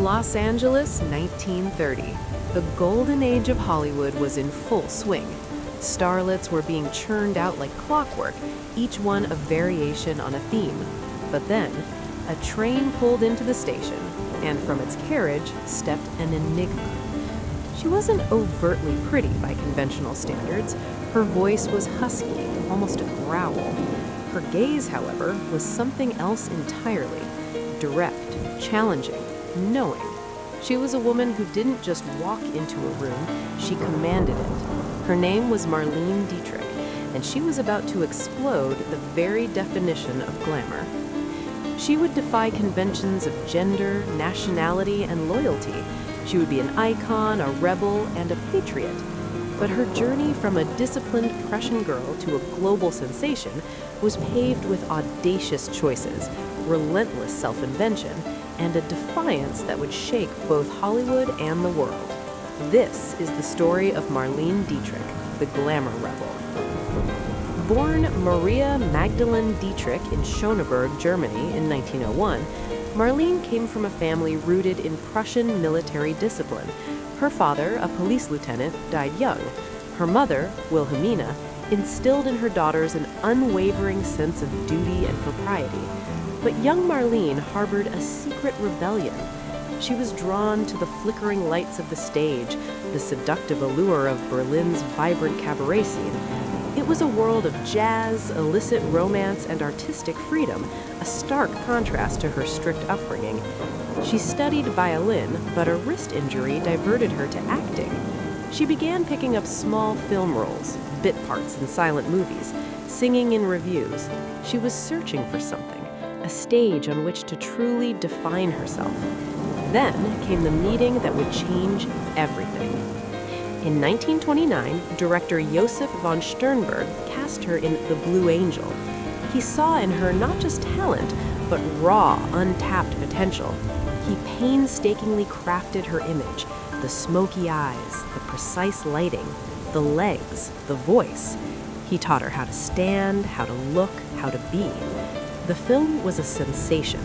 Los Angeles, 1930. The golden age of Hollywood was in full swing. Starlets were being churned out like clockwork, each one a variation on a theme. But then, a train pulled into the station, and from its carriage stepped an enigma. She wasn't overtly pretty by conventional standards. Her voice was husky, almost a growl. Her gaze, however, was something else entirely. Direct, challenging, knowing. She was a woman who didn't just walk into a room, she commanded it. Her name was Marlene Dietrich, and she was about to explode the very definition of glamour. She would defy conventions of gender, nationality, and loyalty. She would be an icon, a rebel, and a patriot. But her journey from a disciplined Prussian girl to a global sensation was paved with audacious choices, relentless self-invention, and a defiance that would shake both Hollywood and the world. This is the story of Marlene Dietrich, the glamour rebel. Born Maria Magdalene Dietrich in Schöneberg, Germany in 1901, Marlene came from a family rooted in Prussian military discipline. Her father, a police lieutenant, died young. Her mother, Wilhelmina, instilled in her daughters an unwavering sense of duty and propriety. But young Marlene harbored a secret rebellion. She was drawn to the flickering lights of the stage, the seductive allure of Berlin's vibrant cabaret scene. It was a world of jazz, illicit romance, and artistic freedom, a stark contrast to her strict upbringing. She studied violin, but a wrist injury diverted her to acting. She began picking up small film roles, bit parts in silent movies, singing in revues. She was searching for something, a stage on which to truly define herself. Then came the meeting that would change everything. In 1929, director Josef von Sternberg cast her in The Blue Angel. He saw in her not just talent, but raw, untapped potential. He painstakingly crafted her image, the smoky eyes, the precise lighting, the legs, the voice. He taught her how to stand, how to look, how to be. The film was a sensation.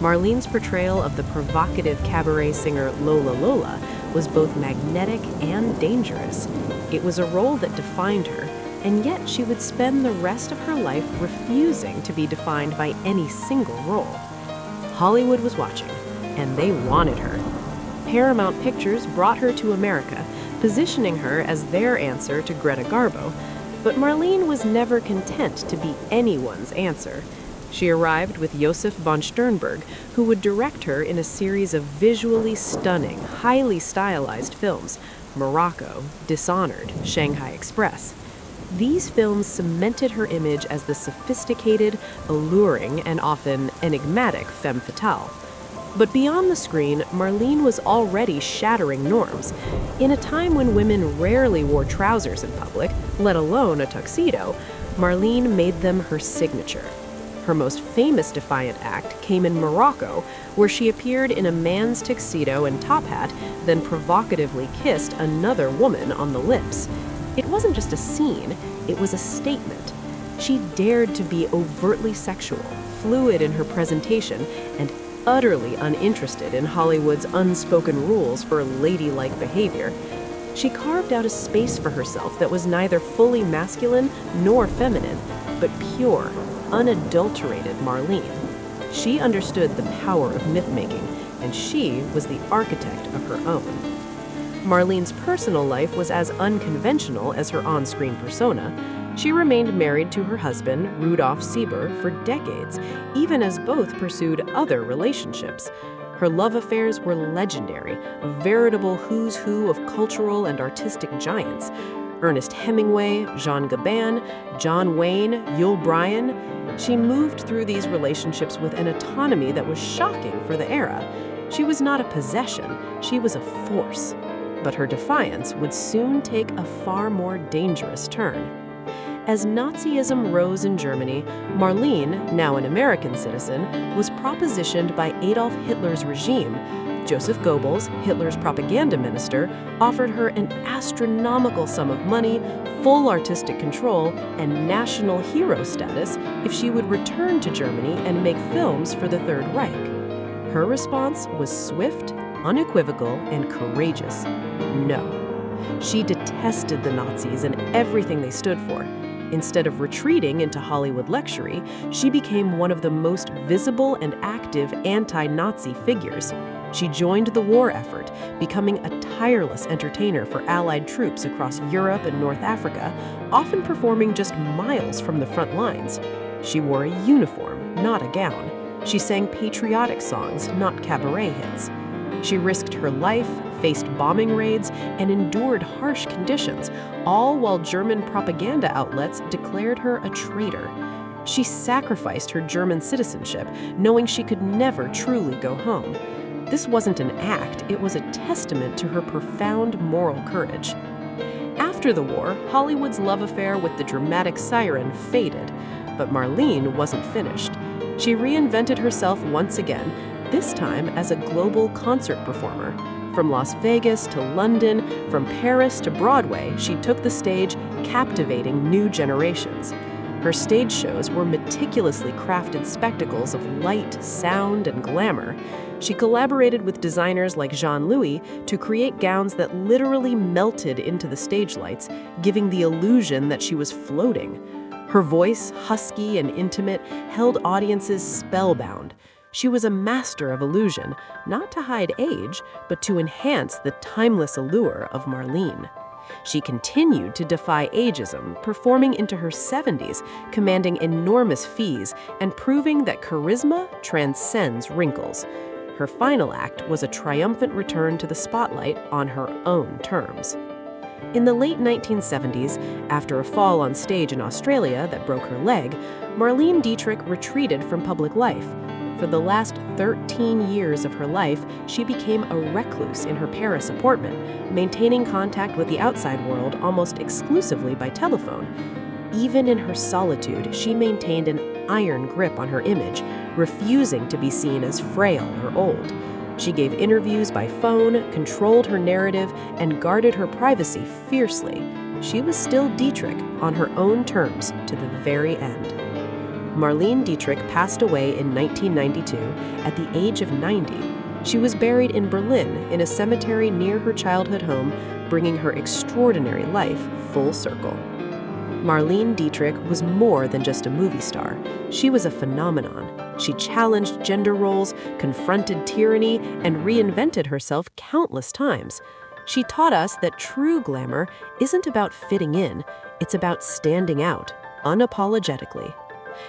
Marlene's portrayal of the provocative cabaret singer Lola Lola was both magnetic and dangerous. It was a role that defined her, and yet she would spend the rest of her life refusing to be defined by any single role. Hollywood was watching, and they wanted her. Paramount Pictures brought her to America, positioning her as their answer to Greta Garbo. But Marlene was never content to be anyone's answer. She arrived with Josef von Sternberg, who would direct her in a series of visually stunning, highly stylized films: Morocco, Dishonored, Shanghai Express. These films cemented her image as the sophisticated, alluring, and often enigmatic femme fatale. But beyond the screen, Marlene was already shattering norms. In a time when women rarely wore trousers in public, let alone a tuxedo, Marlene made them her signature. Her most famous defiant act came in Morocco, where she appeared in a man's tuxedo and top hat, then provocatively kissed another woman on the lips. It wasn't just a scene, it was a statement. She dared to be overtly sexual, fluid in her presentation, and utterly uninterested in Hollywood's unspoken rules for ladylike behavior. She carved out a space for herself that was neither fully masculine nor feminine, but pure, unadulterated Marlene. She understood the power of myth-making, and she was the architect of her own. Marlene's personal life was as unconventional as her on-screen persona. She remained married to her husband, Rudolf Sieber, for decades, even as both pursued other relationships. Her love affairs were legendary, a veritable who's who of cultural and artistic giants. Ernest Hemingway, Jean Gabin, John Wayne, Yul Brynner. She moved through these relationships with an autonomy that was shocking for the era. She was not a possession, she was a force. But her defiance would soon take a far more dangerous turn. As Nazism rose in Germany, Marlene, now an American citizen, was propositioned by Adolf Hitler's regime. Joseph Goebbels, Hitler's propaganda minister, offered her an astronomical sum of money, full artistic control, and national hero status if she would return to Germany and make films for the Third Reich. Her response was swift unequivocal and courageous no. She detested the Nazis and everything they stood for. Instead of retreating into Hollywood luxury, she became one of the most visible and active anti-Nazi figures. She joined the war effort, becoming a tireless entertainer for Allied troops across Europe and North Africa, often performing just miles from the front lines. She wore a uniform, not a gown. She sang patriotic songs, not cabaret hits. She risked her life, faced bombing raids, and endured harsh conditions, all while German propaganda outlets declared her a traitor. She sacrificed her German citizenship, knowing she could never truly go home. This wasn't an act, it was a testament to her profound moral courage. After the war, Hollywood's love affair with the dramatic siren faded, but Marlene wasn't finished. She reinvented herself once again, this time as a global concert performer. From Las Vegas to London, from Paris to Broadway, she took the stage, captivating new generations. Her stage shows were meticulously crafted spectacles of light, sound, and glamour. She collaborated with designers like Jean-Louis to create gowns that literally melted into the stage lights, giving the illusion that she was floating. Her voice, husky and intimate, held audiences spellbound. She was a master of illusion, not to hide age, but to enhance the timeless allure of Marlene. She continued to defy ageism, performing into her 70s, commanding enormous fees, and proving that charisma transcends wrinkles. Her final act was a triumphant return to the spotlight on her own terms. In the late 1970s, after a fall on stage in Australia that broke her leg, Marlene Dietrich retreated from public life. For the last 13 years of her life, she became a recluse in her Paris apartment, maintaining contact with the outside world almost exclusively by telephone. Even in her solitude, she maintained an iron grip on her image, refusing to be seen as frail or old. She gave interviews by phone, controlled her narrative, and guarded her privacy fiercely. She was still Dietrich on her own terms to the very end. Marlene Dietrich passed away in 1992 at the age of 90. She was buried in Berlin in a cemetery near her childhood home, bringing her extraordinary life full circle. Marlene Dietrich was more than just a movie star. She was a phenomenon. She challenged gender roles, confronted tyranny, and reinvented herself countless times. She taught us that true glamour isn't about fitting in, it's about standing out, unapologetically.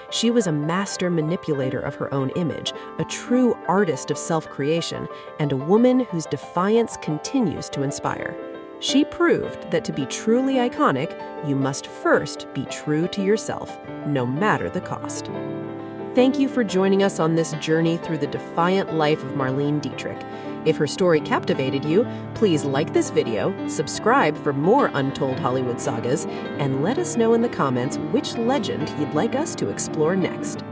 She was a master manipulator of her own image, a true artist of self-creation, and a woman whose defiance continues to inspire. She proved that to be truly iconic, you must first be true to yourself, no matter the cost. Thank you for joining us on this journey through the defiant life of Marlene Dietrich. If her story captivated you, please like this video, subscribe for more untold Hollywood sagas, and let us know in the comments which legend you'd like us to explore next.